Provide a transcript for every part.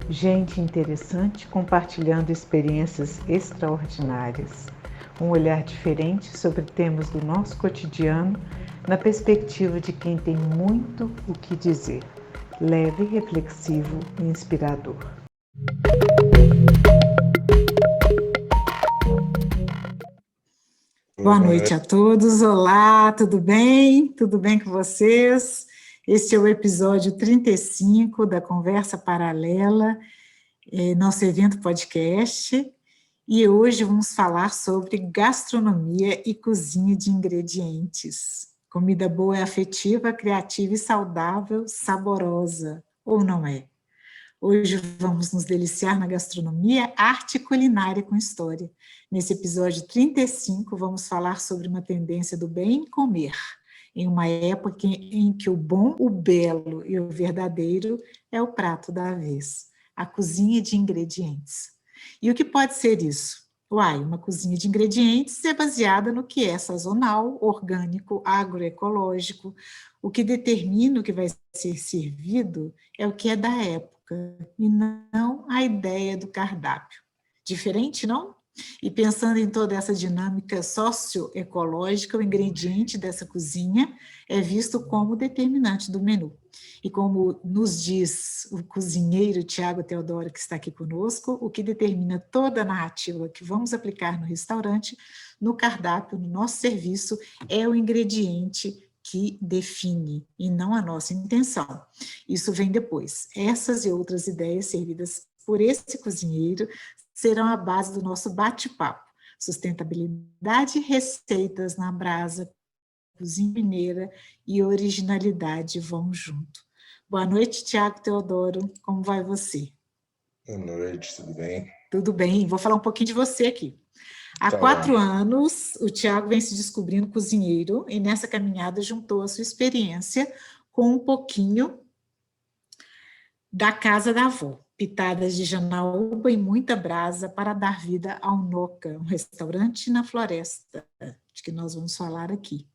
Gente interessante compartilhando experiências extraordinárias. Um olhar diferente sobre temas do nosso cotidiano, na perspectiva de quem tem muito o que dizer. Leve, reflexivo e inspirador. Boa noite a todos. Olá, tudo bem? Tudo bem com vocês? Este é o episódio 35 da Conversa Paralela, nosso evento podcast, e hoje vamos falar sobre gastronomia e cozinha de ingredientes. Comida boa é afetiva, criativa e saudável, saborosa, ou não é? Hoje vamos nos deliciar na gastronomia, arte e culinária com história. Nesse episódio 35, vamos falar sobre uma tendência do bem comer, em uma época em que o bom, o belo e o verdadeiro é o prato da vez, a cozinha de ingredientes. E o que pode ser isso? Uma cozinha de ingredientes é baseada no que é sazonal, orgânico, agroecológico. O que determina o que vai ser servido é o que é da época, e não a ideia do cardápio. Diferente, não? E pensando em toda essa dinâmica socioecológica, o ingrediente dessa cozinha é visto como determinante do menu. E como nos diz o cozinheiro Tiago Teodoro, que está aqui conosco, o que determina toda a narrativa que vamos aplicar no restaurante, no cardápio, no nosso serviço, é o ingrediente que define, e não a nossa intenção. Isso vem depois. Essas e outras ideias servidas por esse cozinheiro serão a base do nosso bate-papo. Sustentabilidade, receitas na brasa, cozinha mineira e originalidade vão junto. Boa noite, Tiago Teodoro. Como vai você? Boa noite, tudo bem? Tudo bem. Vou falar um pouquinho de você aqui. Há 4 anos, o Tiago vem se descobrindo cozinheiro e nessa caminhada juntou a sua experiência com um pouquinho da casa da avó, pitadas de janaúba e muita brasa para dar vida ao Noca, um restaurante na floresta, de que nós vamos falar aqui.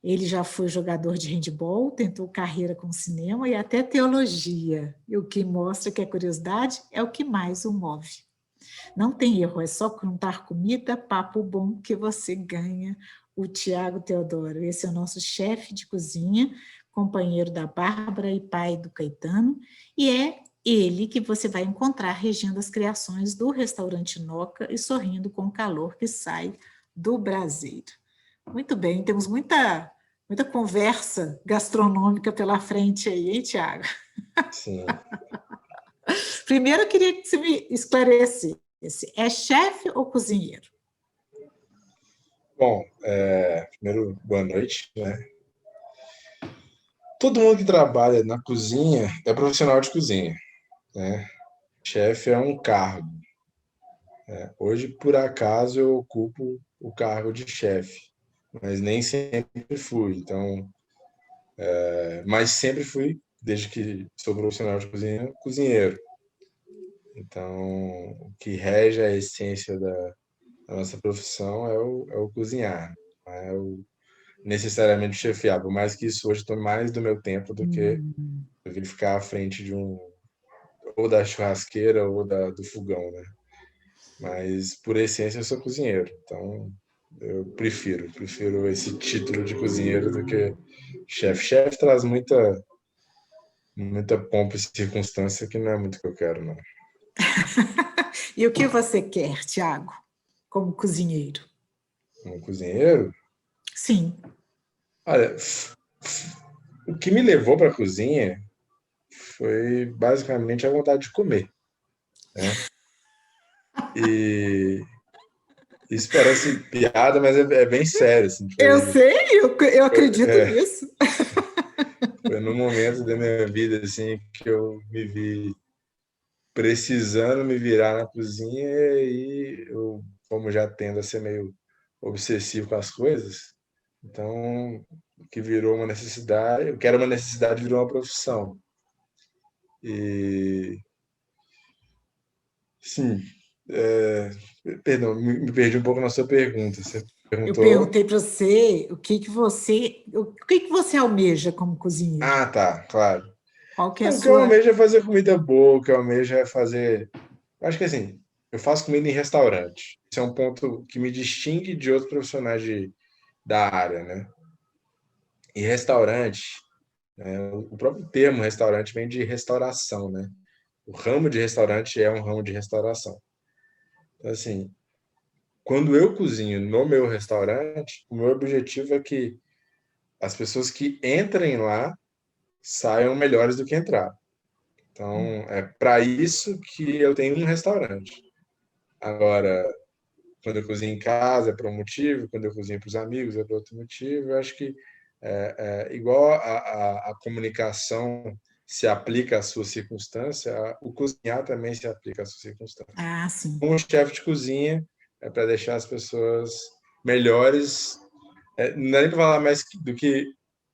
Ele já foi jogador de handebol, tentou carreira com cinema e até teologia, e o que mostra que a curiosidade é o que mais o move. Não tem erro, é só contar comida, papo bom que você ganha. O Tiago Teodoro, esse é o nosso chefe de cozinha, companheiro da Bárbara e pai do Caetano, e é ele que você vai encontrar regendo as criações do restaurante Noca e sorrindo com o calor que sai do braseiro. Muito bem, temos muita conversa gastronômica pela frente aí, hein, Tiago? Sim. Primeiro, eu queria que você me esclarecesse. É chefe ou cozinheiro? Bom, primeiro, boa noite, né? Todo mundo que trabalha na cozinha é profissional de cozinha, né? Chefe é um cargo. Hoje, por acaso, eu ocupo o cargo de chefe, mas nem sempre fui. Então, mas sempre fui, desde que sou profissional de cozinha, cozinheiro. Então, o que rege a essência da nossa profissão é o cozinhar, não é necessariamente chefiar, por mais que isso hoje tome mais do meu tempo do que eu vir ficar à frente de ou da churrasqueira ou do fogão, né? Mas por essência eu sou cozinheiro, então eu prefiro esse título de cozinheiro do que chefe. Chefe traz muita pompa e circunstância que não é muito o que eu quero, não. E o que você quer, Tiago, como cozinheiro? Como cozinheiro? Sim. Olha, o que me levou para a cozinha foi basicamente a vontade de comer, né? E isso parece piada, mas é bem sério, assim. Eu sei, eu acredito nisso. Foi num momento da minha vida, assim, que eu me vi precisando me virar na cozinha e eu, como já tendo a ser meio obsessivo com as coisas, então, o que virou uma necessidade, o que era uma necessidade virou uma profissão. E, sim, perdão, me perdi um pouco na sua pergunta. Você perguntou... Eu perguntei para você o que você almeja como cozinheiro. Ah, tá, claro. Qual que é a O que eu sua... almejo é fazer comida boa, o que eu almejo é fazer. Eu acho que assim, eu faço comida em restaurante. Isso é um ponto que me distingue de outros profissionais da área, né? E restaurante, o próprio termo restaurante vem de restauração, né? O ramo de restaurante é um ramo de restauração. Então, assim, quando eu cozinho no meu restaurante, o meu objetivo é que as pessoas que entrem lá saiam melhores do que entraram. Então, é para isso que eu tenho um restaurante. Agora, quando eu cozinho em casa é para um motivo, quando eu cozinho para os amigos é para outro motivo. Eu acho que igual a comunicação se aplica à sua circunstância, o cozinhar também se aplica à sua circunstância. Ah, sim. Um chefe de cozinha é para deixar as pessoas melhores, não é nem para falar mais do que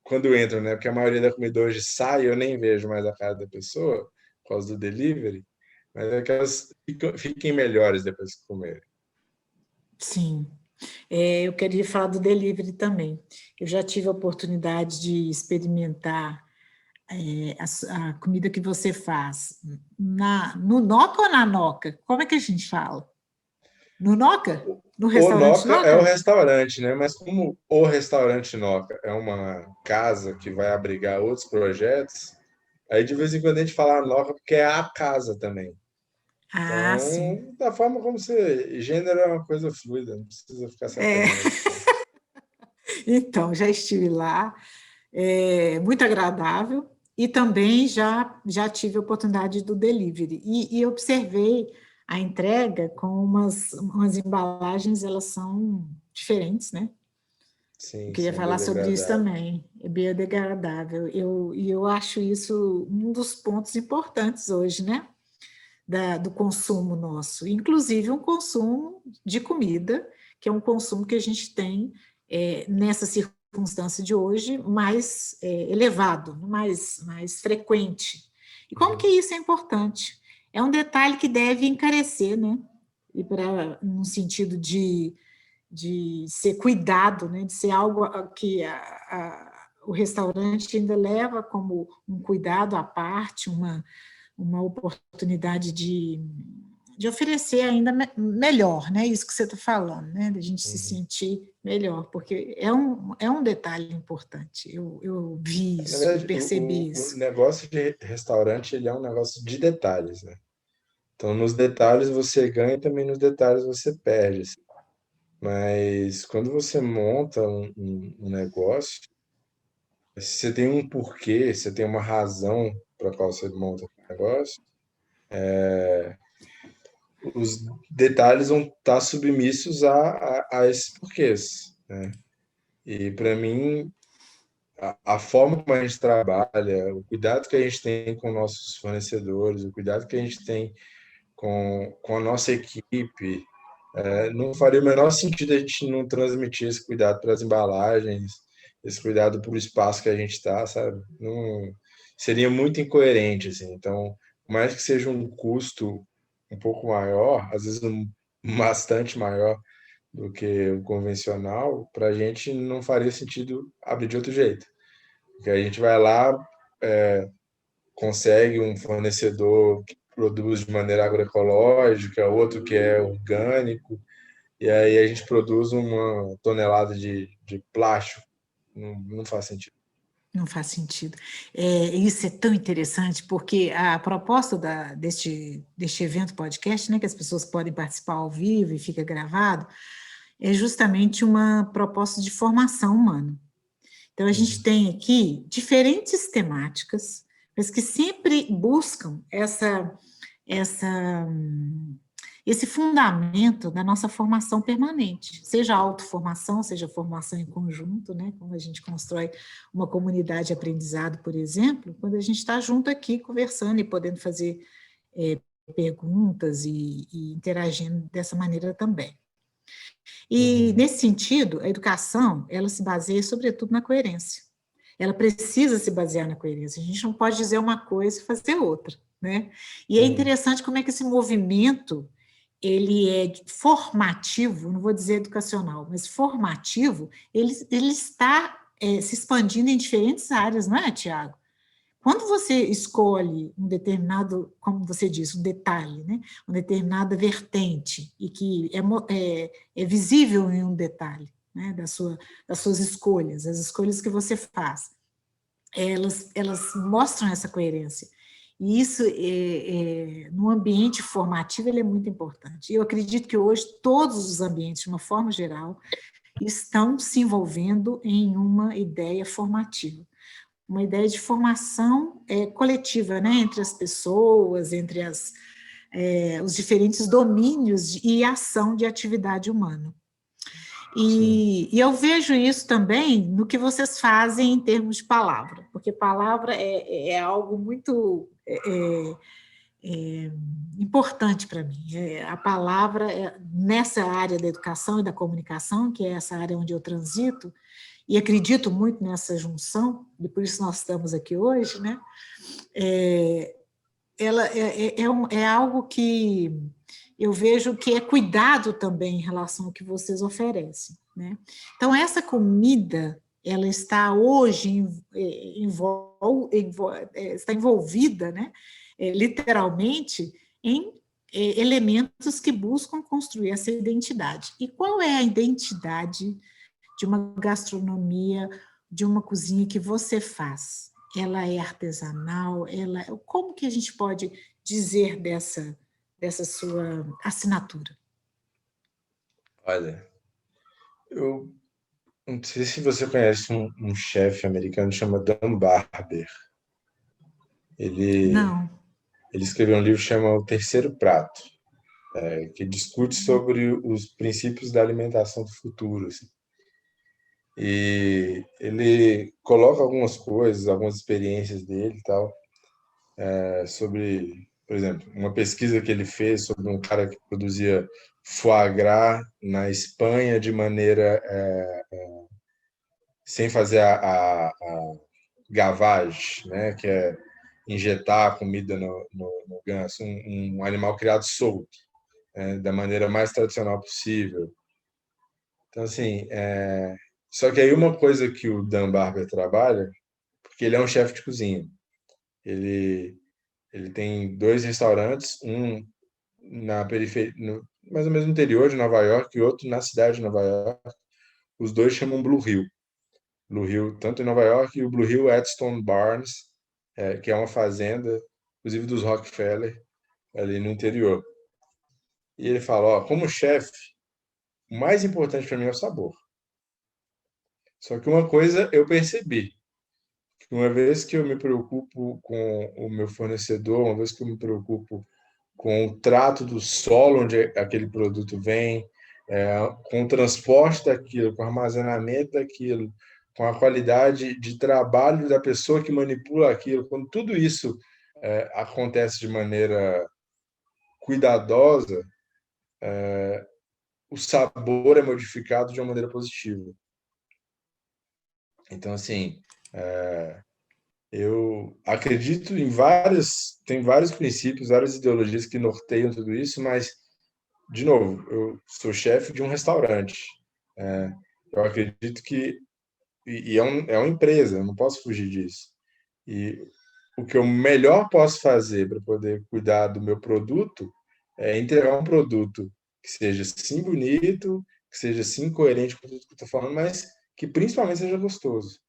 quando entram, né? Porque a maioria da comida hoje sai, eu nem vejo mais a cara da pessoa por causa do delivery, mas é que elas fiquem melhores depois que comerem. Sim. Eu queria falar do delivery também. Eu já tive a oportunidade de experimentar a comida que você faz no Noca ou na Noca? Como é que a gente fala? No Noca? No O restaurante Noca é o Noca? restaurante, né? Mas como o restaurante Noca é uma casa que vai abrigar outros projetos, aí de vez em quando a gente fala Noca porque é a casa também. Ah, sim. Então, da forma como você... Gênero é uma coisa fluida, não precisa ficar se É, apegando a isso, não. então, já estive lá, muito agradável, e também já tive a oportunidade do delivery. E observei a entrega com umas embalagens, elas são diferentes, né? Eu Sim, queria sim, falar sobre isso biodegradável. também, é biodegradável. Eu acho isso um dos pontos importantes hoje, né? Do consumo nosso, inclusive um consumo de comida, que é um consumo que a gente tem nessa circunstância de hoje mais elevado, mais frequente. E como que isso é importante? É um detalhe que deve encarecer, né? E no sentido de ser cuidado, né? De ser algo que o restaurante ainda leva como um cuidado à parte, uma oportunidade de oferecer ainda melhor, né? Isso que você está falando, né? Da gente se Uhum. sentir melhor, porque é um detalhe importante. Eu vi Na isso, eu verdade, percebi o isso. negócio de restaurante ele é um negócio de detalhes, né? Então, nos detalhes você ganha e também nos detalhes você perde, assim. Mas quando você monta um negócio, se você tem um porquê, você tem uma razão para qual você monta o negócio, os detalhes vão estar submissos a esses porquês, né? E para mim, a forma como a gente trabalha, o cuidado que a gente tem com nossos fornecedores, o cuidado que a gente tem com a nossa equipe, não faria o menor sentido a gente não transmitir esse cuidado para as embalagens, esse cuidado para o espaço que a gente está, sabe? Não, seria muito incoerente, assim. Então, por mais que seja um custo um pouco maior, às vezes bastante maior do que o convencional, para a gente não faria sentido abrir de outro jeito. Porque a gente vai lá, consegue um fornecedor que produz de maneira agroecológica, outro que é orgânico, e aí a gente produz uma tonelada de plástico. Não faz sentido. Não faz sentido. Isso é tão interessante, porque a proposta deste evento podcast, né, que as pessoas podem participar ao vivo e fica gravado, é justamente uma proposta de formação humana. Então, a gente Uhum. tem aqui diferentes temáticas, mas que sempre buscam esse fundamento da nossa formação permanente, seja autoformação, seja formação em conjunto, né? Quando a gente constrói uma comunidade de aprendizado, por exemplo, quando a gente está junto aqui conversando e podendo fazer perguntas e interagindo dessa maneira também. E, Uhum. nesse sentido, a educação, ela se baseia, sobretudo, na coerência. Ela precisa se basear na coerência. A gente não pode dizer uma coisa e fazer outra, né? E é Uhum. interessante como é que esse movimento, ele é formativo, não vou dizer educacional, mas formativo, ele está se expandindo em diferentes áreas, não é, Tiago? Quando você escolhe um determinado, como você diz, um detalhe, né? Uma determinada vertente, e que é visível em um detalhe, né? Das suas escolhas, as escolhas que você faz, elas mostram essa coerência. E isso, no ambiente formativo, ele é muito importante. Eu acredito que hoje todos os ambientes, de uma forma geral, estão se envolvendo em uma ideia formativa, uma ideia de formação coletiva, né, entre as pessoas, entre os diferentes domínios e ação de atividade humana. E eu vejo isso também no que vocês fazem em termos de palavra, porque palavra é algo muito importante para mim. A palavra, nessa área da educação e da comunicação, que é essa área onde eu transito, e acredito muito nessa junção, e por isso nós estamos aqui hoje, né? Ela é algo que eu vejo que é cuidado também em relação ao que vocês oferecem, né? Então, essa comida, ela está hoje está envolvida, né? Literalmente, em elementos que buscam construir essa identidade. E qual é a identidade de uma gastronomia, de uma cozinha que você faz? Ela é artesanal? Como que a gente pode dizer dessa sua assinatura? Olha, eu não sei se você conhece um chefe americano que chama Dan Barber. Ele, Não. ele escreveu um livro que chama O Terceiro Prato, que discute sobre os princípios da alimentação do futuro, assim. E ele coloca algumas coisas, algumas experiências dele e tal, sobre, por exemplo, uma pesquisa que ele fez sobre um cara que produzia foie gras na Espanha de maneira sem fazer a gavage, né, que é injetar a comida no ganso, um animal criado solto, da maneira mais tradicional possível. Então, assim, só que aí uma coisa que o Dan Barber trabalha, porque ele é um chefe de cozinha, ele, ele tem 2 restaurantes, um na periferia, mais ou menos no interior de Nova York e outro na cidade de Nova York. Os dois chamam Blue Hill. Blue Hill, tanto em Nova York, e o Blue Hill Edstone Barns, que é uma fazenda, inclusive dos Rockefeller, ali no interior. E ele fala, ó, como chefe, o mais importante para mim é o sabor. Só que uma coisa eu percebi, que uma vez que eu me preocupo com o meu fornecedor, uma vez que eu me preocupo com o trato do solo onde aquele produto vem, com o transporte daquilo, com o armazenamento daquilo, com a qualidade de trabalho da pessoa que manipula aquilo, quando tudo isso acontece de maneira cuidadosa, o sabor é modificado de uma maneira positiva. Então, assim, eu acredito tem vários princípios, várias ideologias que norteiam tudo isso, mas, de novo, eu sou chefe de um restaurante. Eu acredito que, e é uma empresa, eu não posso fugir disso. E o que eu melhor posso fazer para poder cuidar do meu produto é entregar um produto que seja sim bonito, que seja sim coerente com tudo que eu estou falando, mas que principalmente seja gostoso.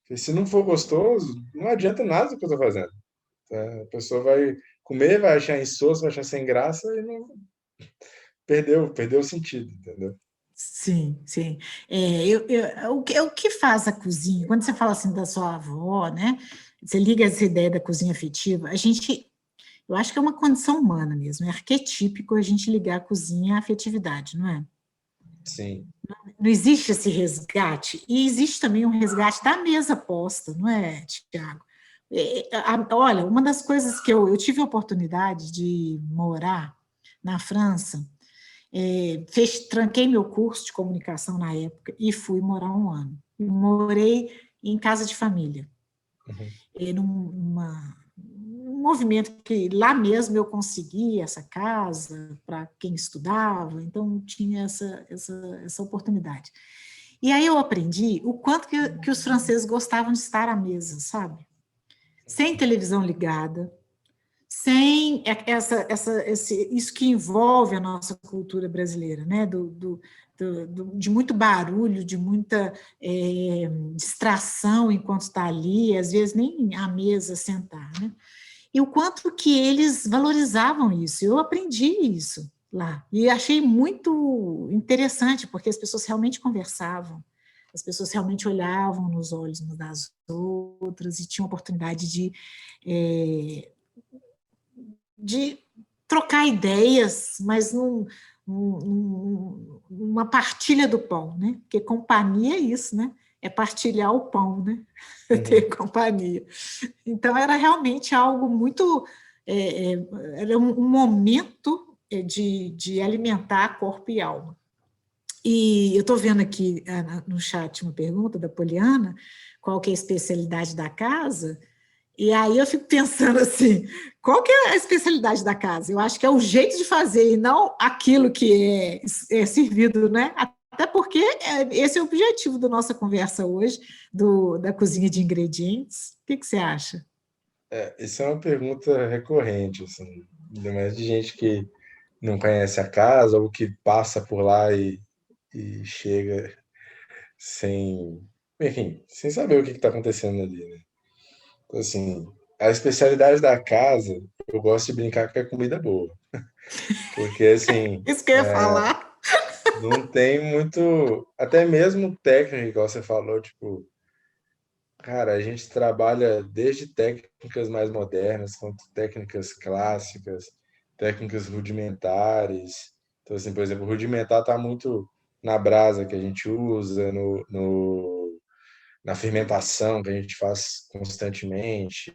Porque se não for gostoso, não adianta nada do que eu estou fazendo. A pessoa vai comer, vai achar insosso, vai achar sem graça e não perdeu o sentido, entendeu? Sim, sim. O que faz a cozinha? Quando você fala assim da sua avó, né? Você liga essa ideia da cozinha afetiva, eu acho que é uma condição humana mesmo, é arquetípico a gente ligar a cozinha à afetividade, não é? Sim, Não existe esse resgate, e existe também um resgate da mesa posta, não é, Tiago? Olha, uma das coisas que eu tive a oportunidade de morar na França, tranquei meu curso de comunicação na época e fui morar 1 ano. E morei em casa de família, num movimento que lá mesmo eu consegui essa casa para quem estudava, então tinha essa oportunidade. E aí eu aprendi o quanto que os franceses gostavam de estar à mesa, sabe? sem televisão ligada, sem isso que envolve a nossa cultura brasileira, né? De muito barulho, de muita distração enquanto está ali, às vezes nem à mesa sentar, né? E o quanto que eles valorizavam isso. Eu aprendi isso lá. E achei muito interessante, porque as pessoas realmente conversavam, as pessoas realmente olhavam nos olhos umas das outras e tinham oportunidade de trocar ideias, mas numa partilha do pão, né? Porque companhia é isso, né? É partilhar o pão, né? Ter companhia. Então, era realmente algo muito... era um momento de alimentar corpo e alma. E eu estou vendo aqui no chat uma pergunta da Poliana, qual que é a especialidade da casa? E aí eu fico pensando assim, qual que é a especialidade da casa? Eu acho que é o jeito de fazer e não aquilo que é servido, né? Até porque esse é o objetivo da nossa conversa hoje, da cozinha de ingredientes. O que você acha? Isso é uma pergunta recorrente, assim, ainda mais de gente que não conhece a casa ou que passa por lá e chega sem, enfim, sem saber o que está acontecendo ali, né? Então, assim, a especialidade da casa, eu gosto de brincar que é comida boa, porque assim, Isso que eu ia falar. não tem muito, até mesmo técnica, igual você falou, tipo, cara, a gente trabalha desde técnicas mais modernas, quanto técnicas clássicas, técnicas rudimentares. Então, assim, por exemplo, rudimentar está muito na brasa que a gente usa, na fermentação que a gente faz constantemente,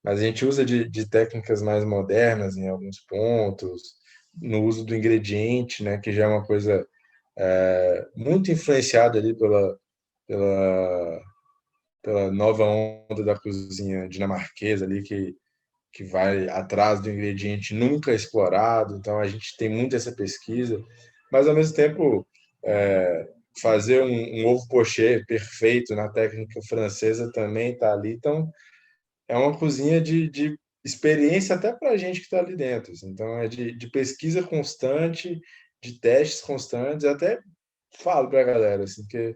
mas a gente usa de técnicas mais modernas em alguns pontos, no uso do ingrediente, né, que já é uma coisa muito influenciada ali pela pela nova onda da cozinha dinamarquesa ali, que vai atrás do ingrediente nunca explorado. Então, a gente tem muito essa pesquisa, mas, ao mesmo tempo, fazer um ovo poché perfeito na técnica francesa também está ali. Então, é uma cozinha de experiência até para a gente que está ali dentro, assim. Então, é de pesquisa constante, de testes constantes. Até falo para a galera, assim, que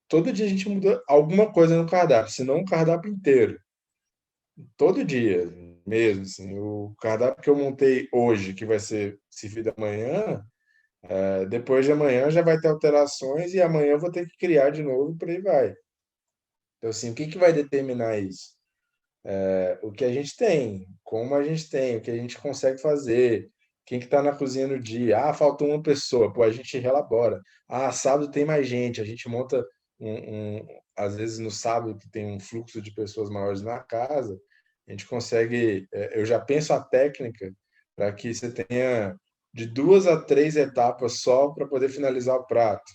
todo dia a gente muda alguma coisa no cardápio, se não o cardápio inteiro. Todo dia mesmo, assim. O cardápio que eu montei hoje, que vai ser servido amanhã, depois de amanhã já vai ter alterações e amanhã eu vou ter que criar de novo e por aí vai. Então, assim, o que que vai determinar isso? O que a gente tem, como a gente tem, o que a gente consegue fazer, quem que está na cozinha no dia. Ah, faltou uma pessoa, pô, a gente relabora. Ah, sábado tem mais gente, a gente monta às vezes no sábado que tem um fluxo de pessoas maiores na casa, a gente consegue, eu já penso a técnica para que você tenha de 2 a 3 etapas só para poder finalizar o prato.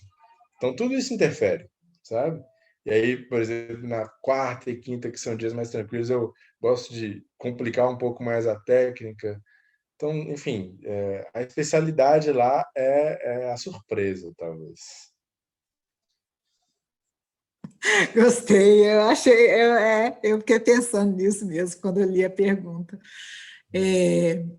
Então tudo isso interfere, sabe? E aí, por exemplo, na quarta e quinta, que são dias mais tranquilos, eu gosto de complicar um pouco mais a técnica. Então, enfim, a especialidade lá é a surpresa, talvez. Gostei, eu achei, eu fiquei pensando nisso mesmo quando eu li a pergunta.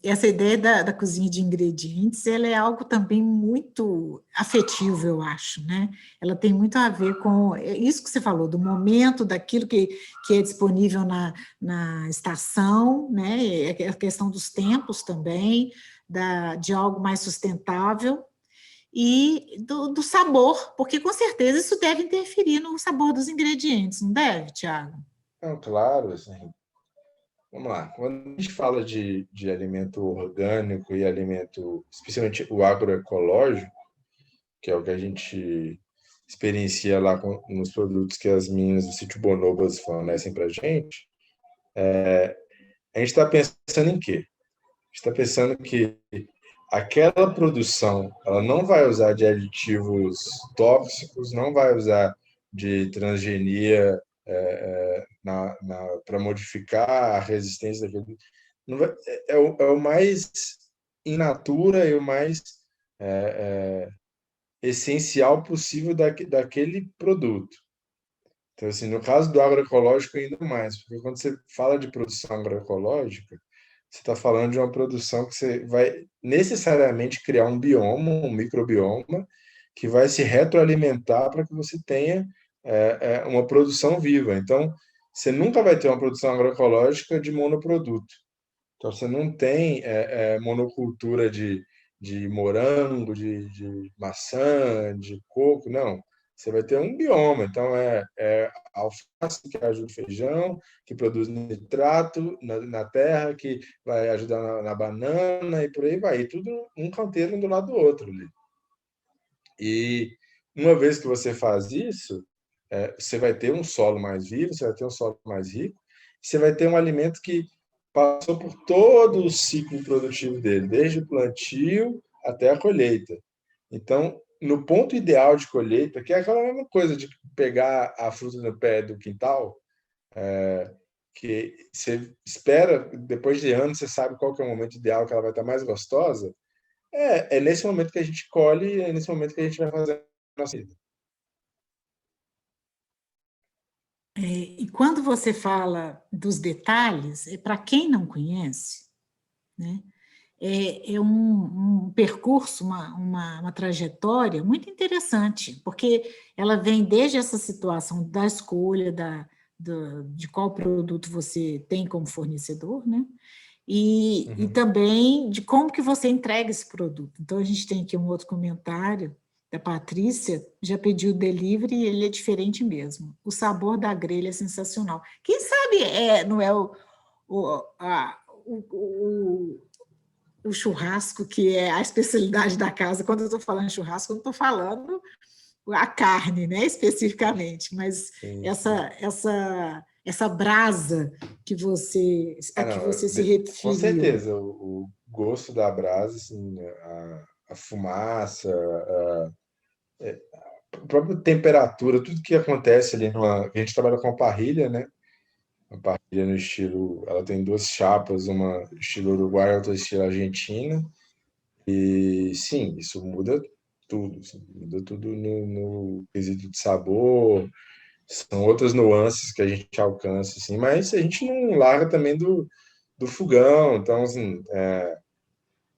Essa ideia da cozinha de ingredientes, ela é algo também muito afetivo, eu acho, né? Ela tem muito a ver com isso que você falou, do momento, daquilo que é disponível na estação, né? A questão dos tempos também, de algo mais sustentável, e do sabor, porque com certeza isso deve interferir no sabor dos ingredientes, não deve, Tiago? Então, claro, assim, vamos lá. Quando a gente fala de alimento orgânico e alimento, especialmente o agroecológico, que é o que a gente experiencia lá nos produtos que as meninas do Sítio Bonobas fornecem para a gente está pensando em quê? A gente está pensando que aquela produção ela não vai usar de aditivos tóxicos, não vai usar de transgenia para modificar a resistência daquele. Não vai, é o mais in natura e o mais essencial possível daquele produto. Então, assim, no caso do agroecológico, ainda mais, porque quando você fala de produção agroecológica, você está falando de uma produção que você vai necessariamente criar um bioma, um microbioma, que vai se retroalimentar para que você tenha uma produção viva. Então, você nunca vai ter uma produção agroecológica de monoproduto. Então, você não tem monocultura de morango, de maçã, de coco, não. Você vai ter um bioma. Então, alface que ajuda o feijão, que produz nitrato na terra, que vai ajudar na banana e por aí vai. E tudo um canteiro um do lado do outro ali. E uma vez que você faz isso, você vai ter um solo mais vivo, você vai ter um solo mais rico, você vai ter um alimento que passou por todo o ciclo produtivo dele, desde o plantio até a colheita. Então, no ponto ideal de colheita, que é aquela mesma coisa de pegar a fruta no pé do quintal, que você espera, depois de anos, você sabe qual que é o momento ideal que ela vai estar mais gostosa, é nesse momento que a gente colhe, é nesse momento que a gente vai fazer a nossa vida. E quando você fala dos detalhes, para quem não conhece, né, é um percurso, uma trajetória muito interessante, porque ela vem desde essa situação da escolha de qual produto você tem como fornecedor, né? E também de como que você entrega esse produto. Então, a gente tem aqui um outro comentário da Patrícia, já pediu o delivery e ele é diferente mesmo. O sabor da grelha é sensacional. Quem sabe não é o churrasco que é a especialidade da casa. Quando eu estou falando churrasco, eu não estou falando a carne, né, especificamente, mas Sim, sim. essa brasa a que Não, você se com referiu. certeza, o gosto da brasa, assim, a fumaça, a própria temperatura, tudo que acontece ali a gente trabalha com a parrilha, né? A parrilha no estilo, ela tem duas chapas, uma estilo uruguaio, outra estilo argentina, e sim, isso muda tudo, assim, muda tudo no quesito de sabor, são outras nuances que a gente alcança, assim, mas a gente não larga também do fogão, então, assim,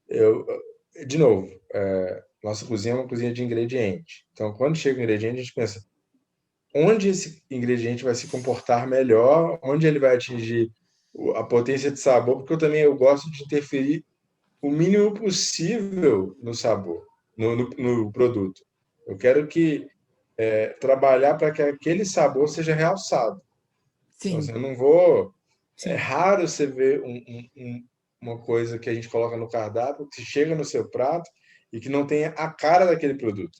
eu, de novo, nossa cozinha é uma cozinha de ingrediente. Então, quando chega o ingrediente, a gente pensa onde esse ingrediente vai se comportar melhor, onde ele vai atingir a potência de sabor, porque eu gosto de interferir o mínimo possível no sabor, no produto. Eu quero trabalhar para que aquele sabor seja realçado. Então, assim, Sim, eu não vou. É sim, raro você ver uma coisa que a gente coloca no cardápio, que chega no seu prato e que não tenha a cara daquele produto.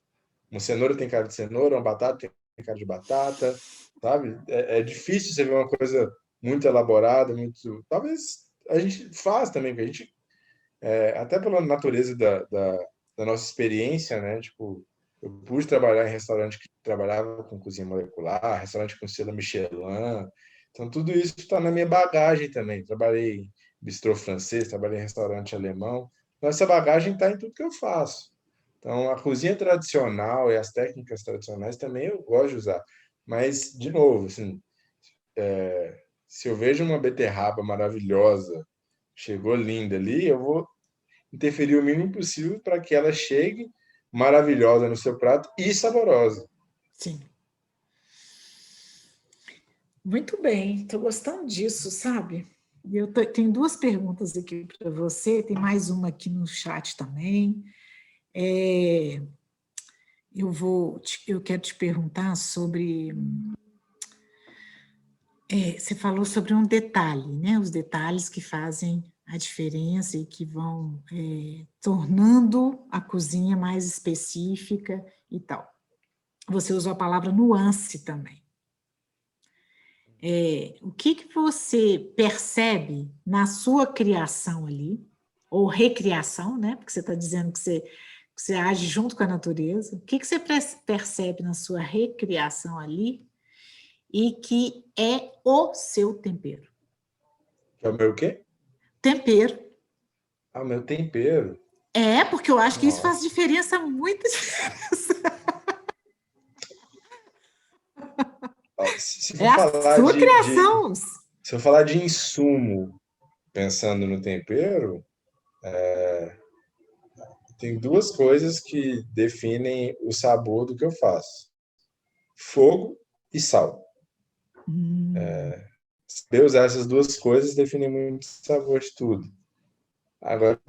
Uma cenoura tem cara de cenoura, uma batata tem cara de batata, sabe? É difícil você ver uma coisa muito elaborada, muito. Talvez a gente faz também, porque a gente, até pela natureza da nossa experiência, né? Tipo, eu pude trabalhar em restaurante que trabalhava com cozinha molecular, restaurante com selo Michelin. Então, tudo isso está na minha bagagem também. Trabalhei em bistrô francês, trabalhei em restaurante alemão. Então, essa bagagem está em tudo que eu faço. Então, a cozinha tradicional e as técnicas tradicionais também eu gosto de usar. Mas, de novo, assim, se eu vejo uma beterraba maravilhosa, chegou linda ali, eu vou interferir o mínimo possível para que ela chegue maravilhosa no seu prato e saborosa. sim. Muito bem, estou gostando disso, sabe? E tenho duas perguntas aqui para você, tem mais uma aqui no chat também. Eu quero te perguntar sobre. Você falou sobre um detalhe, né? Os detalhes que fazem a diferença e que vão tornando a cozinha mais específica e tal. Você usou a palavra nuance também. O que você percebe na sua criação ali, ou recriação, né? Porque você está dizendo que você age junto com a natureza. O que você percebe na sua recriação ali e que é o seu tempero? Que é o meu quê? Tempero. Ah, o meu tempero. Porque eu acho que isso faz Nossa. diferença, muita diferença. Se É for a falar sua criação. se eu falar de insumo, pensando no tempero, tem duas coisas que definem o sabor do que eu faço: fogo e sal. Hum, Se eu usar essas duas coisas, define muito o sabor de tudo. Agora,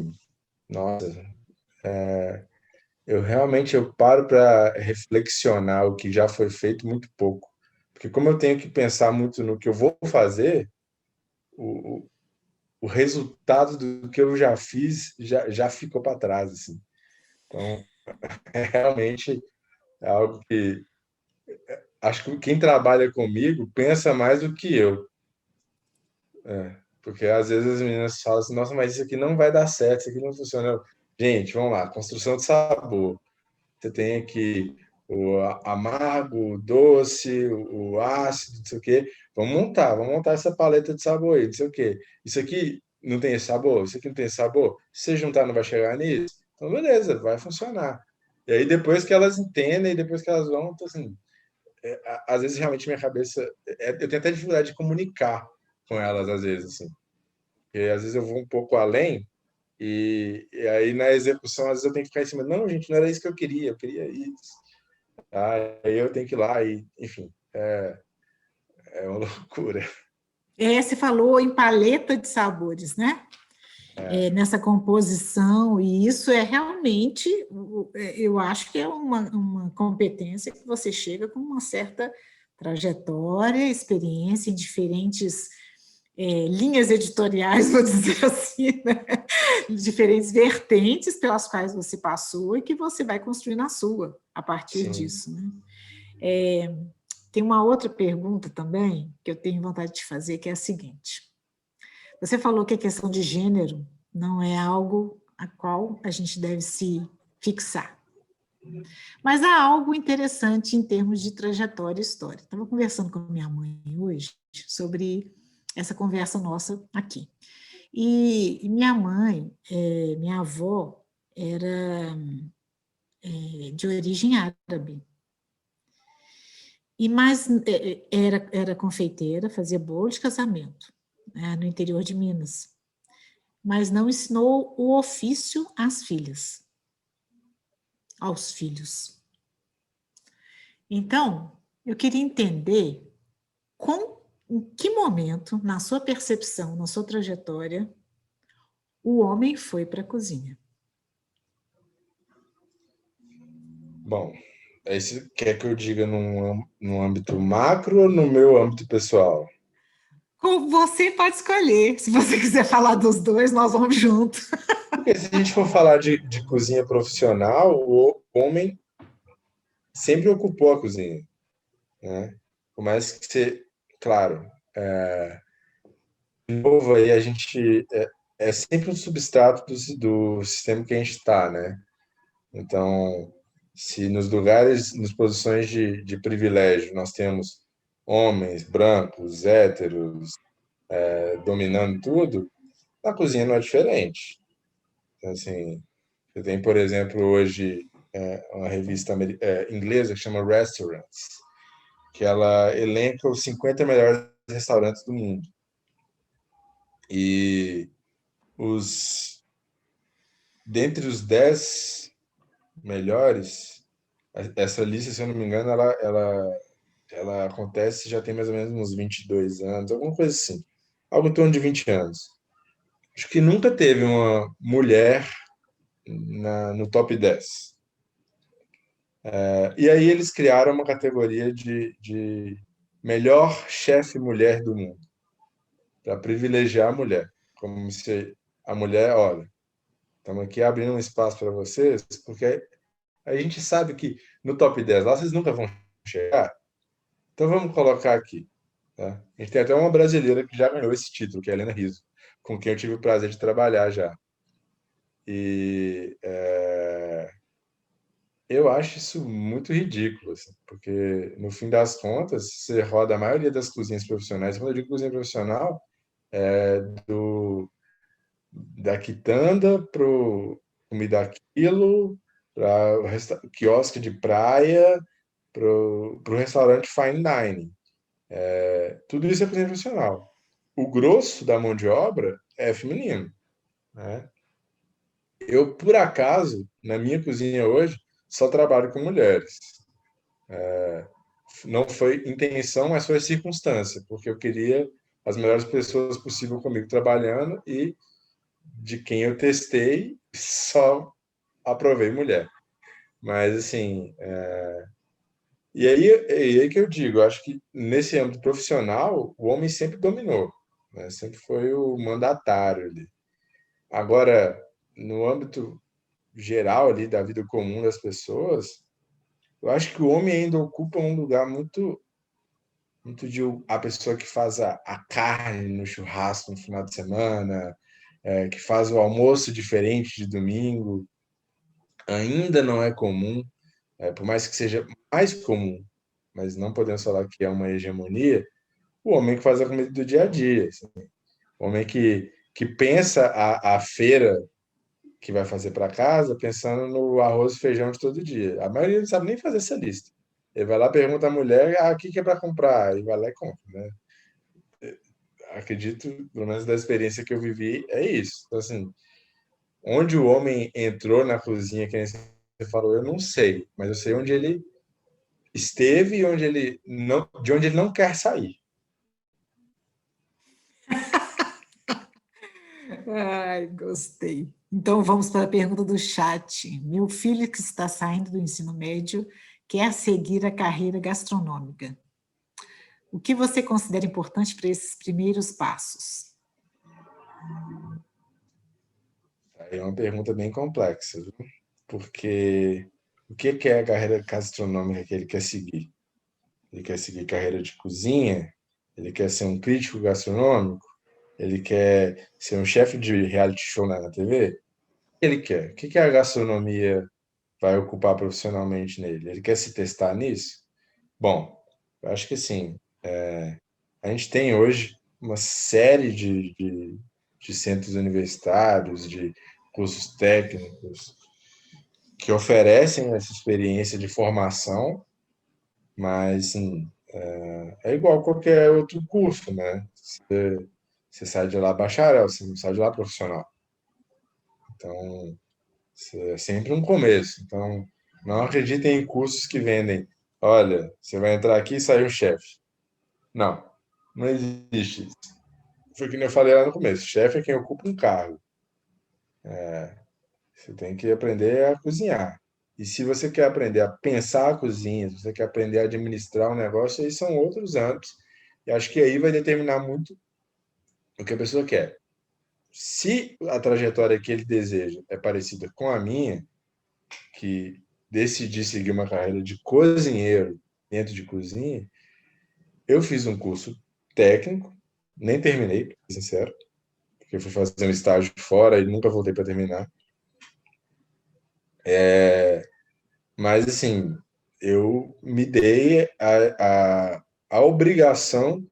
nossa, eu paro para reflexionar o que já foi feito muito pouco. Porque como eu tenho que pensar muito no que eu vou fazer, o, o resultado do que eu já fiz já ficou para trás, assim. Então, realmente é algo que acho que quem trabalha comigo pensa mais do que eu. Porque às vezes as meninas falam assim, nossa, mas isso aqui não vai dar certo, isso aqui não funciona. Gente, vamos lá, construção de sabor. Você tem aqui o amargo, o doce, o ácido, não sei o quê. Vamos montar essa paleta de sabor aí, não sei o quê. Isso aqui não tem esse sabor, isso aqui não tem esse sabor. Se você juntar, não vai chegar nisso. Então, beleza, vai funcionar. E aí, depois que elas entendem, depois que elas vão, então, assim, às vezes realmente minha cabeça. Eu tenho até dificuldade de comunicar com elas, às vezes, assim. Porque às vezes eu vou um pouco além e aí na execução, às vezes eu tenho que ficar em cima. Não, gente, não era isso que eu queria isso. Tá? Aí eu tenho que ir lá e, enfim, é uma loucura. você falou em paleta de sabores, né? Nessa composição, e isso é realmente, eu acho que é uma competência que você chega com uma certa trajetória, experiência em diferentes linhas editoriais, vou dizer assim, né? Diferentes vertentes pelas quais você passou e que você vai construir na sua, a partir Sim. disso, né? Tem uma outra pergunta também que eu tenho vontade de fazer, que é a seguinte. Você falou que a questão de gênero não é algo a qual a gente deve se fixar. Mas há algo interessante em termos de trajetória e história. Estava conversando com a minha mãe hoje sobre essa conversa nossa aqui. E minha mãe, minha avó, era de origem árabe. Mas era confeiteira, fazia bolo de casamento, né, no interior de Minas. Mas não ensinou o ofício às filhas, aos filhos. Então, eu queria entender em que momento, na sua percepção, na sua trajetória, o homem foi para a cozinha. Bom, aí você quer que eu diga num âmbito macro ou no meu âmbito pessoal? Você pode escolher. Se você quiser falar dos dois, nós vamos junto. Porque se a gente for falar de cozinha profissional, o homem sempre ocupou a cozinha, né? Por mais que você, claro, de novo aí a gente é sempre um substrato do sistema que a gente está, né? Então, se nos lugares, nas posições de privilégio, nós temos homens brancos, héteros, dominando tudo, na cozinha não é diferente. Então, assim, você tem, por exemplo, hoje uma revista inglesa que chama Restaurants, que ela elenca os 50 melhores restaurantes do mundo. E dentre os 10 melhores, essa lista, se eu não me engano, ela acontece já tem mais ou menos uns 22 anos, alguma coisa assim. Algo em torno de 20 anos. Acho que nunca teve uma mulher no top 10. E aí eles criaram uma categoria de melhor chefe mulher do mundo, para privilegiar a mulher. Como se a mulher, olha, estamos aqui abrindo um espaço para vocês, porque a gente sabe que no top 10 lá vocês nunca vão chegar. Então vamos colocar aqui. Tá? A gente tem até uma brasileira que já ganhou esse título, que é a Helena Rizzo, com quem eu tive o prazer de trabalhar já. E eu acho isso muito ridículo, assim, porque no fim das contas, você roda a maioria das cozinhas profissionais. Quando eu digo cozinha profissional, da quitanda para comida a quilo, para quiosque de praia, para o restaurante fine dining. Tudo isso é cozinha profissional. O grosso da mão de obra é feminino, né? Eu, por acaso, na minha cozinha hoje, só trabalho com mulheres. Não foi intenção, mas foi circunstância, porque eu queria as melhores pessoas possível comigo trabalhando e de quem eu testei, só aprovei mulher. Mas, assim, e aí que eu digo, eu acho que nesse âmbito profissional, o homem sempre dominou, né? Sempre foi o mandatário ali. Agora, no âmbito geral ali da vida comum das pessoas, eu acho que o homem ainda ocupa um lugar muito de a pessoa que faz a carne no churrasco no final de semana, que faz o almoço diferente de domingo, ainda não é comum, por mais que seja mais comum, mas não podemos falar que é uma hegemonia, o homem que faz a comida do dia a dia, assim. O homem que pensa a feira que vai fazer para casa pensando no arroz e feijão de todo dia. A maioria não sabe nem fazer essa lista. Ele vai lá, pergunta à mulher, o que é para comprar? E vai lá e compra, né? Acredito, pelo menos da experiência que eu vivi, é isso. Então, assim, onde o homem entrou na cozinha, que nem você falou, eu não sei, mas eu sei onde ele esteve e de onde ele não quer sair. Ai, gostei. Então vamos para a pergunta do chat. Meu filho que está saindo do ensino médio quer seguir a carreira gastronômica. O que você considera importante para esses primeiros passos? É uma pergunta bem complexa, viu? Porque o que é a carreira gastronômica que ele quer seguir? Ele quer seguir carreira de cozinha? Ele quer ser um crítico gastronômico? Ele quer ser um chefe de reality show na TV? O que ele quer? O que a gastronomia vai ocupar profissionalmente nele? Ele quer se testar nisso? Bom, eu acho que assim, a gente tem hoje uma série de centros universitários, de cursos técnicos, que oferecem essa experiência de formação, mas assim, é igual qualquer outro curso, né? Você sai de lá bacharel, você não sai de lá profissional. Então, é sempre um começo. Então, não acreditem em cursos que vendem. Olha, você vai entrar aqui e sair um chefe. Não, não existe isso. Foi que nem eu falei lá no começo. Chefe é quem ocupa um cargo. Você tem que aprender a cozinhar. E se você quer aprender a pensar a cozinha, se você quer aprender a administrar um negócio, aí são outros âmbitos. E acho que aí vai determinar muito o que a pessoa quer. Se a trajetória que ele deseja é parecida com a minha, que decidi seguir uma carreira de cozinheiro dentro de cozinha, eu fiz um curso técnico, nem terminei, para ser sincero, porque eu fui fazer um estágio fora e nunca voltei para terminar. Mas, assim, eu me dei a obrigação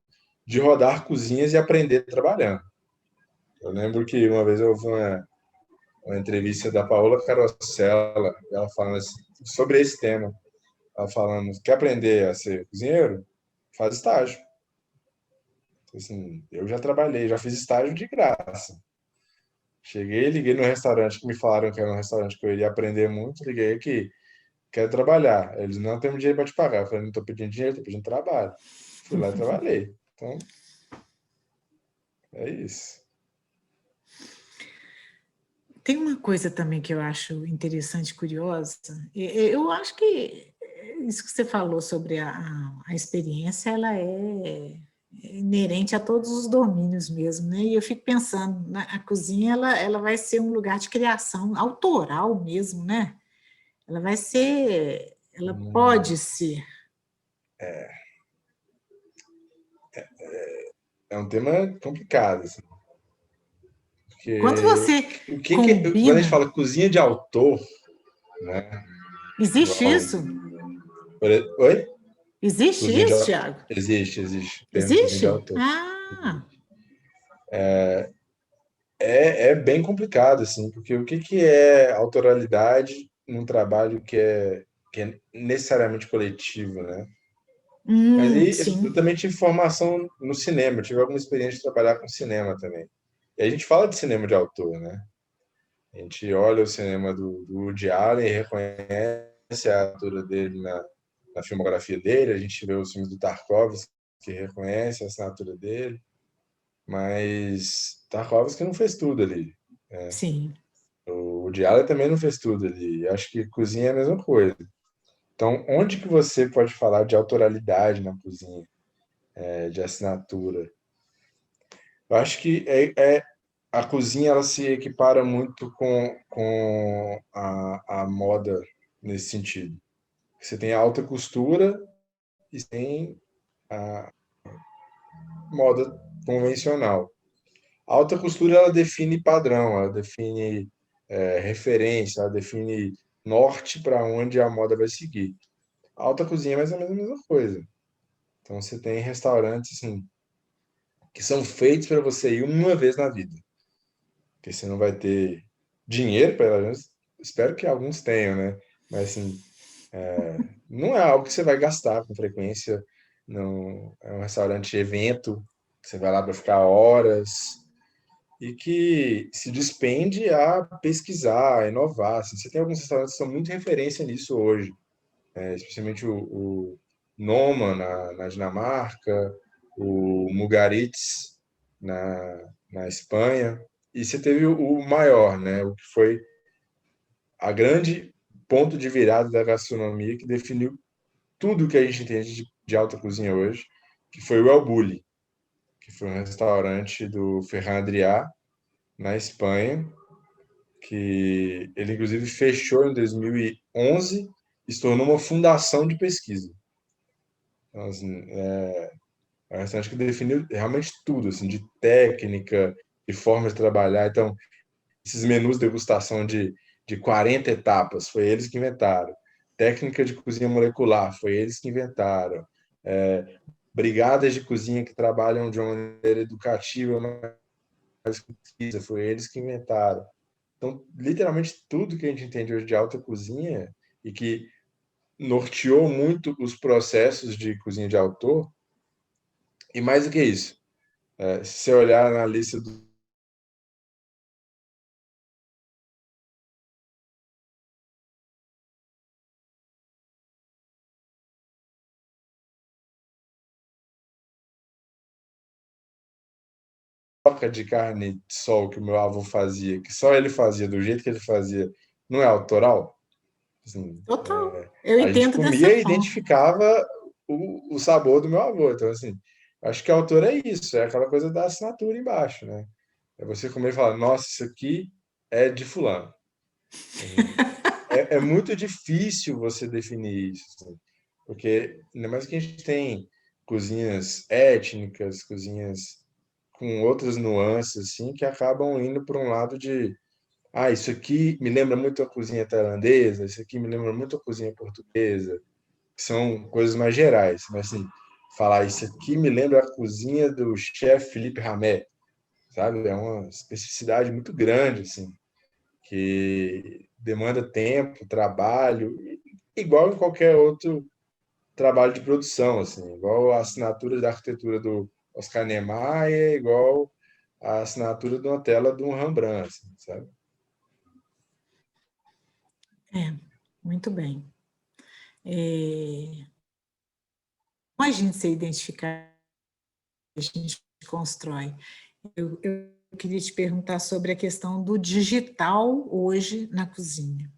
de rodar cozinhas e aprender trabalhando. Eu lembro que uma vez eu ouvi uma entrevista da Paola Carosella, ela falando assim, sobre esse tema. Ela falando, quer aprender a ser cozinheiro? Faz estágio. Assim, eu já trabalhei, já fiz estágio de graça. Cheguei, liguei no restaurante que me falaram que era um restaurante que eu iria aprender muito, liguei aqui, quero trabalhar. Eles não têm dinheiro para te pagar. Eu falei, não estou pedindo dinheiro, estou pedindo trabalho. Fui lá e trabalhei. Então, é isso. Tem uma coisa também que eu acho interessante e curiosa. Eu acho que isso que você falou sobre a experiência, ela é inerente a todos os domínios mesmo, né? E eu fico pensando, a cozinha, ela vai ser um lugar de criação autoral mesmo, né? Ela vai ser, ela pode ser. É um tema complicado, assim, Quando porque você quando a gente combina, fala cozinha de autor, né? existe Igual, isso? oi? Existe Cozinha de isso, autor. Tiago? Existe. Termo cozinha de Existe? autor. Ah, É bem complicado, assim, porque o que é autoralidade num trabalho que é necessariamente coletivo, né? Mas aí eu Sim, também tive formação no cinema, eu tive alguma experiência de trabalhar com cinema também. E a gente fala de cinema de autor, né? A gente olha o cinema do Woody Allen e reconhece a ator dele na filmografia dele, a gente vê os filmes do Tarkovsky, que reconhece a assinatura dele, mas Tarkovsky não fez tudo ali. sim. O Woody Allen também não fez tudo ali. Acho que cozinha é a mesma coisa. Então, onde que você pode falar de autoralidade na cozinha, de assinatura? Eu acho que a cozinha ela se equipara muito com a moda nesse sentido. Você tem a alta costura e tem a moda convencional. A alta costura ela define padrão, ela define referência, ela define norte para onde a moda vai seguir. A alta cozinha é mais ou menos a mesma coisa. Então você tem restaurantes assim, que são feitos para você ir uma vez na vida, porque você não vai ter dinheiro para elas. Espero que alguns tenham, né? Mas assim, não é algo que você vai gastar com frequência. Não é um restaurante de evento, que você vai lá para ficar horas e que se despende a pesquisar, a inovar. Assim, você tem alguns restaurantes que são muito referência nisso hoje, especialmente o Noma na Dinamarca, o Mugaritz na Espanha, e você teve o maior, né, o que foi a grande ponto de virada da gastronomia que definiu tudo que a gente entende de alta cozinha hoje, que foi o El Bulli, que foi um restaurante do Ferran Adrià, na Espanha, que ele inclusive fechou em 2011 e se tornou uma fundação de pesquisa. Então, assim, é um restaurante que definiu realmente tudo, assim, de técnica, de forma de trabalhar. Então, esses menus de degustação de 40 etapas, foi eles que inventaram. Técnica de cozinha molecular, foi eles que inventaram. Brigadas de cozinha que trabalham de uma maneira educativa, mas pesquisa, foi eles que inventaram. Então, literalmente tudo que a gente entende hoje de alta cozinha e que norteou muito os processos de cozinha de autor, e mais do que isso, se você olhar na lista do toca de carne de sol que o meu avô fazia, que só ele fazia do jeito que ele fazia, não é autoral? Assim, Total. Eu a gente entendo dessa comia e forma. identificava o sabor do meu avô. Então, assim, acho que autor é isso, é aquela coisa da assinatura embaixo, né? É você comer e falar, nossa, isso aqui é de fulano. É muito difícil você definir isso, assim, porque ainda mais que a gente tem cozinhas étnicas, cozinhas com outras nuances, assim, que acabam indo para um lado de, isso aqui me lembra muito a cozinha tailandesa, isso aqui me lembra muito a cozinha portuguesa, que são coisas mais gerais, mas assim, falar isso aqui me lembra a cozinha do chefe Felipe Ramé, sabe? É uma especificidade muito grande, assim, que demanda tempo, trabalho, igual em qualquer outro trabalho de produção, assim, igual a assinatura da arquitetura do Oscar Niemeyer, igual a assinatura de uma tela de um Rembrandt, assim, sabe? É, muito bem. Como a gente se identificar, a gente constrói. Eu queria te perguntar sobre a questão do digital hoje na cozinha.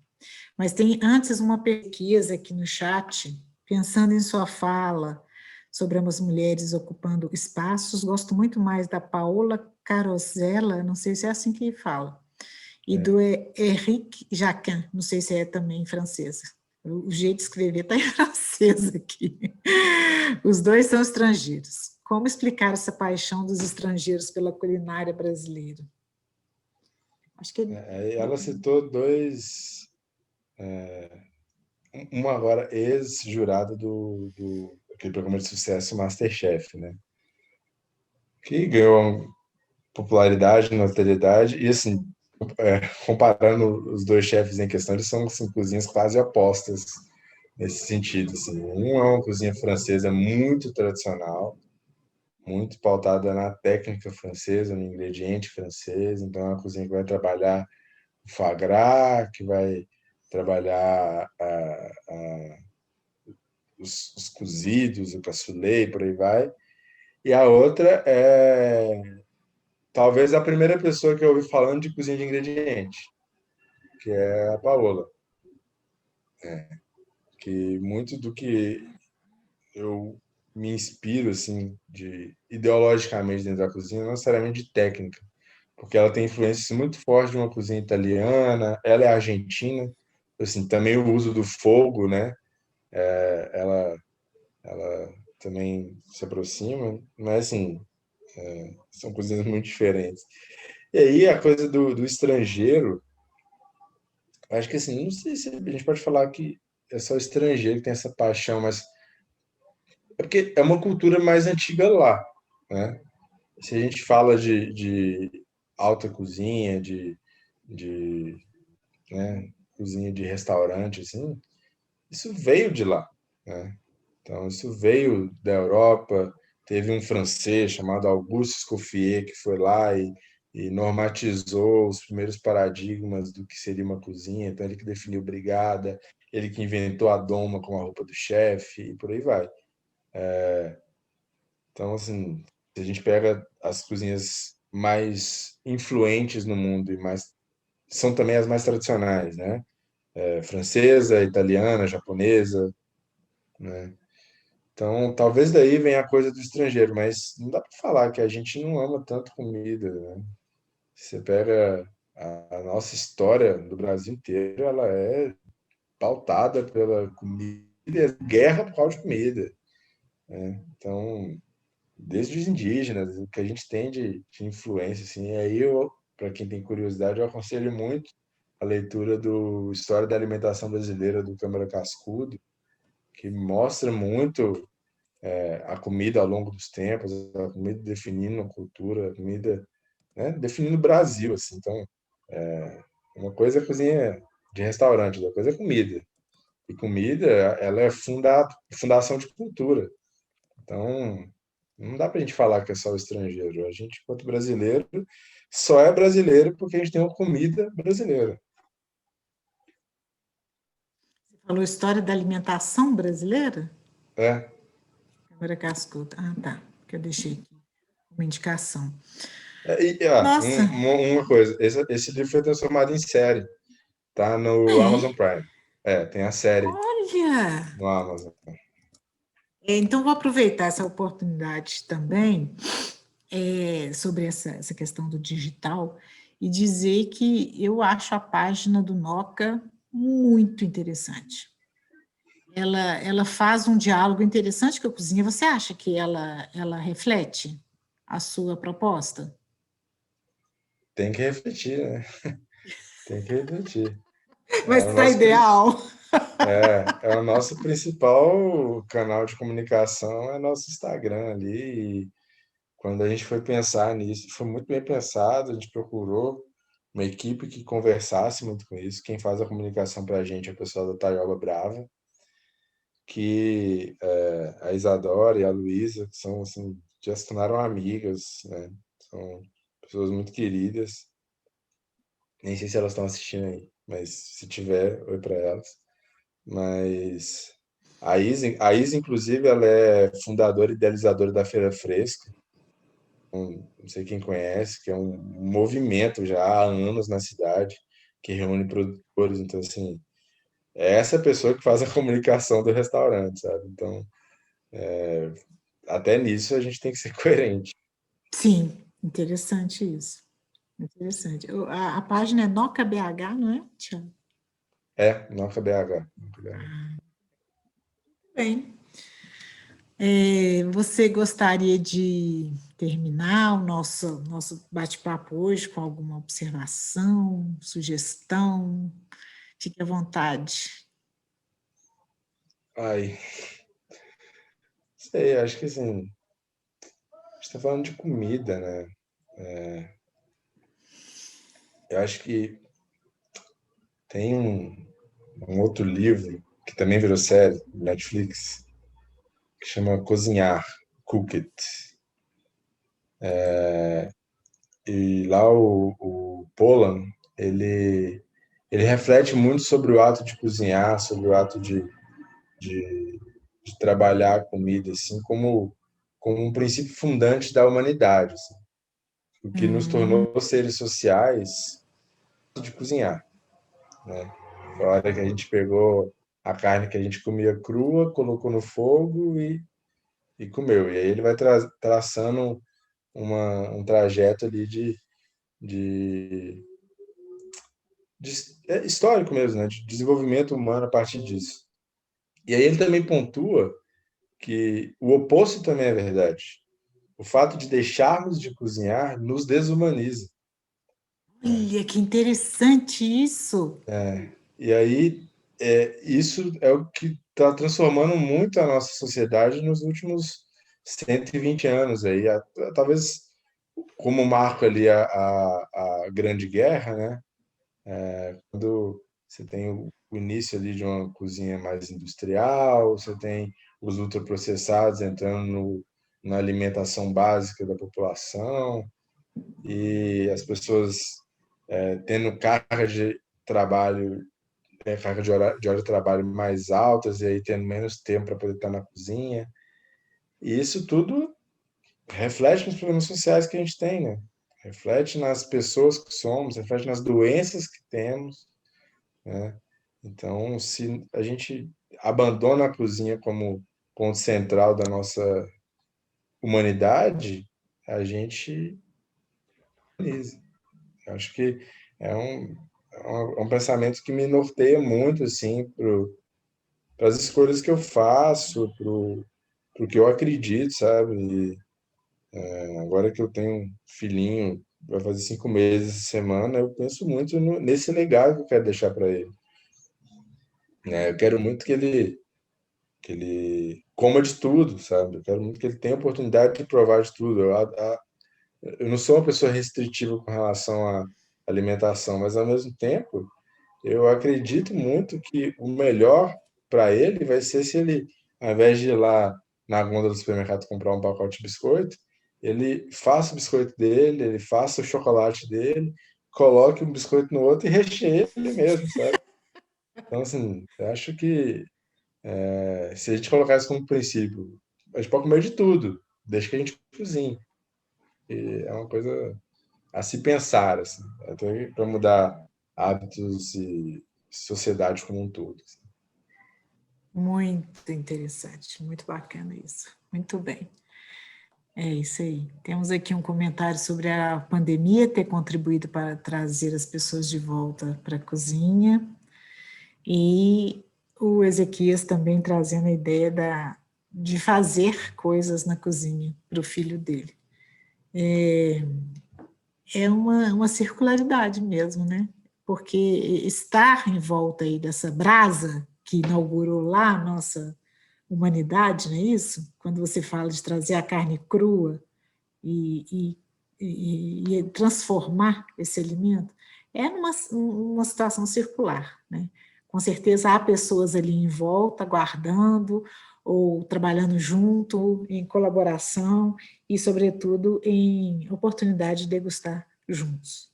Mas tem antes uma pesquisa aqui no chat, pensando em sua fala sobre as mulheres ocupando espaços, gosto muito mais da Paola Carosella, não sei se é assim que fala, e do Henrique Jacquin, não sei se é também francesa. O jeito de escrever está em francês aqui. Os dois são estrangeiros. Como explicar essa paixão dos estrangeiros pela culinária brasileira? Acho que Ela citou dois, um agora ex-jurado do aquele programa de sucesso MasterChef, né? Que ganhou popularidade, notoriedade, e assim, comparando os dois chefes em questão, eles são assim, cozinhas quase opostas nesse sentido, assim. Um é uma cozinha francesa muito tradicional, muito pautada na técnica francesa, no ingrediente francês. Então, é uma cozinha que vai trabalhar o foie gras, que vai trabalhar os cozidos, o cassoulet, e por aí vai. E a outra é talvez a primeira pessoa que eu ouvi falando de cozinha de ingrediente, que é a Paola. Que muito do que eu me inspiro, assim, ideologicamente dentro da cozinha, não necessariamente de técnica, porque ela tem influências muito fortes de uma cozinha italiana, ela é argentina, assim, também o uso do fogo, né? Ela também se aproxima, mas assim, são cozinhas muito diferentes. E aí a coisa do estrangeiro, acho que assim, não sei se a gente pode falar que é só o estrangeiro que tem essa paixão, mas é porque é uma cultura mais antiga lá, né? Se a gente fala de alta cozinha, de né, cozinha de restaurante, assim, isso veio de lá, né? Então, isso veio da Europa. Teve um francês chamado Auguste Escoffier que foi lá e normatizou os primeiros paradigmas do que seria uma cozinha. Então, ele que definiu brigada, ele que inventou a doma com a roupa do chefe e por aí vai. Então, assim, se a gente pega as cozinhas mais influentes no mundo e mais são também as mais tradicionais, né? Francesa, italiana, japonesa, né? Então, talvez daí venha a coisa do estrangeiro, mas não dá para falar que a gente não ama tanto comida, né? Você pega a nossa história do Brasil inteiro, ela é pautada pela comida, e é guerra por causa de comida. Então, desde os indígenas, o que a gente tem de influência, assim, e aí eu, para quem tem curiosidade, eu aconselho muito a leitura do História da Alimentação Brasileira do Câmara Cascudo, que mostra muito a comida ao longo dos tempos, a comida definindo a cultura, a comida, né, definindo o Brasil, assim. Então, uma coisa é cozinha de restaurante, outra coisa é comida. E comida, ela é fundação de cultura. Então, não dá para a gente falar que é só o estrangeiro. A gente, enquanto brasileiro, só é brasileiro porque a gente tem uma comida brasileira. Você falou história da alimentação brasileira? É, Câmara Cascudo. Ah, tá. Que eu deixei aqui uma indicação. Um, Nossa, uma coisa, esse livro foi transformado em série, tá no é? Amazon Prime. Tem a série Olha! no Amazon. Então, vou aproveitar essa oportunidade também sobre essa questão do digital e dizer que eu acho a página do Noca muito interessante. Ela faz um diálogo interessante com a cozinha. Você acha que ela reflete a sua proposta? Tem que refletir, né? Tem que refletir. É Mas o está nosso, ideal. é o nosso principal canal de comunicação, é nosso Instagram ali. E quando a gente foi pensar nisso, foi muito bem pensado, a gente procurou uma equipe que conversasse muito com isso. Quem faz a comunicação para a gente é o pessoal da Taioba Brava, que a Isadora e a Luísa, que são, assim, já se tornaram amigas, né? São pessoas muito queridas. Nem sei se elas estão assistindo aí, mas se tiver, oi para elas. Mas a Isa, inclusive, ela é fundadora e idealizadora da Feira Fresca. Não sei quem conhece, que é um movimento já há anos na cidade que reúne produtores. Então, assim, é essa pessoa que faz a comunicação do restaurante, sabe? Então, até nisso a gente tem que ser coerente. Sim, interessante isso. Interessante. A página é Noca BH, não é, Tiago? Noca BH. Noca BH. Bem. Você gostaria de terminar o nosso bate-papo hoje com alguma observação, sugestão? Fique à vontade. Ai, sei, acho que assim, a gente tá falando de comida, né? Eu acho que tem um outro livro que também virou série, Netflix, que chama Cozinhar, Cook It. E lá o Polan, ele reflete muito sobre o ato de cozinhar, sobre o ato de trabalhar a comida, assim, como um princípio fundante da humanidade, assim, o que nos tornou seres sociais de cozinhar, né? A hora que a gente pegou a carne que a gente comia crua, colocou no fogo e comeu. E aí ele vai traçando um trajeto ali de, histórico mesmo, né? De desenvolvimento humano a partir disso. E aí ele também pontua que o oposto também é verdade. O fato de deixarmos de cozinhar nos desumaniza. Olha, que interessante isso! E aí, isso é o que está transformando muito a nossa sociedade nos últimos 120 anos. Aí, talvez como marco ali a Grande Guerra, né? Quando você tem o início ali de uma cozinha mais industrial, você tem os ultraprocessados entrando na alimentação básica da população e as pessoas tendo carga de trabalho, carga de hora de trabalho mais altas e aí tendo menos tempo para poder estar na cozinha. E isso tudo reflete nos problemas sociais que a gente tem, né? Reflete nas pessoas que somos, reflete nas doenças que temos, né? Então, se a gente abandona a cozinha como ponto central da nossa humanidade, a gente eu acho que é um pensamento que me norteia muito assim para as escolhas que eu faço, pro que eu acredito, sabe? E agora que eu tenho um filhinho, vai fazer 5 meses essa semana, eu penso muito nesse legado que eu quero deixar para ele, né? Eu quero muito que ele coma de tudo, sabe? Eu quero muito que ele tenha a oportunidade de provar de tudo. Eu não sou uma pessoa restritiva com relação à alimentação, mas ao mesmo tempo eu acredito muito que o melhor para ele vai ser se ele, ao invés de ir lá na gôndola do supermercado comprar um pacote de biscoito, ele faça o biscoito dele, ele faça o chocolate dele, coloque um biscoito no outro e recheie ele mesmo, sabe? Então, assim, eu acho que se a gente colocar isso como princípio, a gente pode comer de tudo, desde que a gente cozinhe. E é uma coisa a se pensar, assim, até para mudar hábitos e sociedade como um todo, assim. Muito interessante, muito bacana isso. Muito bem. É isso aí. Temos aqui um comentário sobre a pandemia ter contribuído para trazer as pessoas de volta para a cozinha. E o Ezequias também trazendo a ideia de fazer coisas na cozinha para o filho dele. É uma circularidade mesmo, né? Porque estar em volta aí dessa brasa que inaugurou lá a nossa humanidade, não é isso? Quando você fala de trazer a carne crua e transformar esse alimento, é uma situação circular, né? Com certeza há pessoas ali em volta, guardando ou trabalhando junto, em colaboração e, sobretudo, em oportunidade de degustar juntos.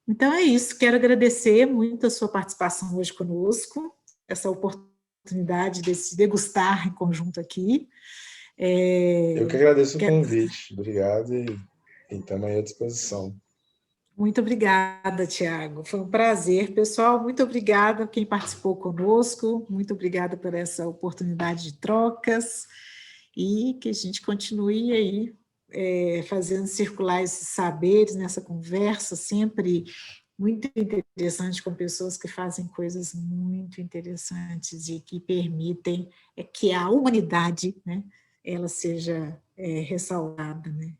Então é isso, quero agradecer muito a sua participação hoje conosco, essa oportunidade de se degustar em conjunto aqui. Eu que agradeço o convite. Obrigado e estamos aí à disposição. Muito obrigada, Tiago. Foi um prazer. Pessoal, muito obrigada a quem participou conosco, muito obrigada por essa oportunidade de trocas e que a gente continue aí fazendo circular esses saberes nessa conversa, sempre muito interessante, com pessoas que fazem coisas muito interessantes e que permitem que a humanidade, né, ela seja ressaltada, né,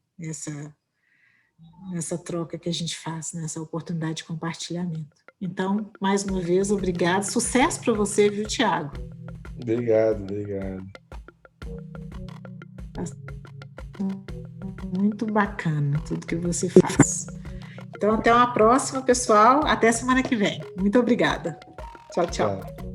nessa troca que a gente faz, nessa oportunidade de compartilhamento. Então, mais uma vez, obrigado. Sucesso para você, viu, Tiago? Obrigado. Muito bacana tudo que você faz. Então, até uma próxima, pessoal. Até semana que vem. Muito obrigada. Tchau, tchau.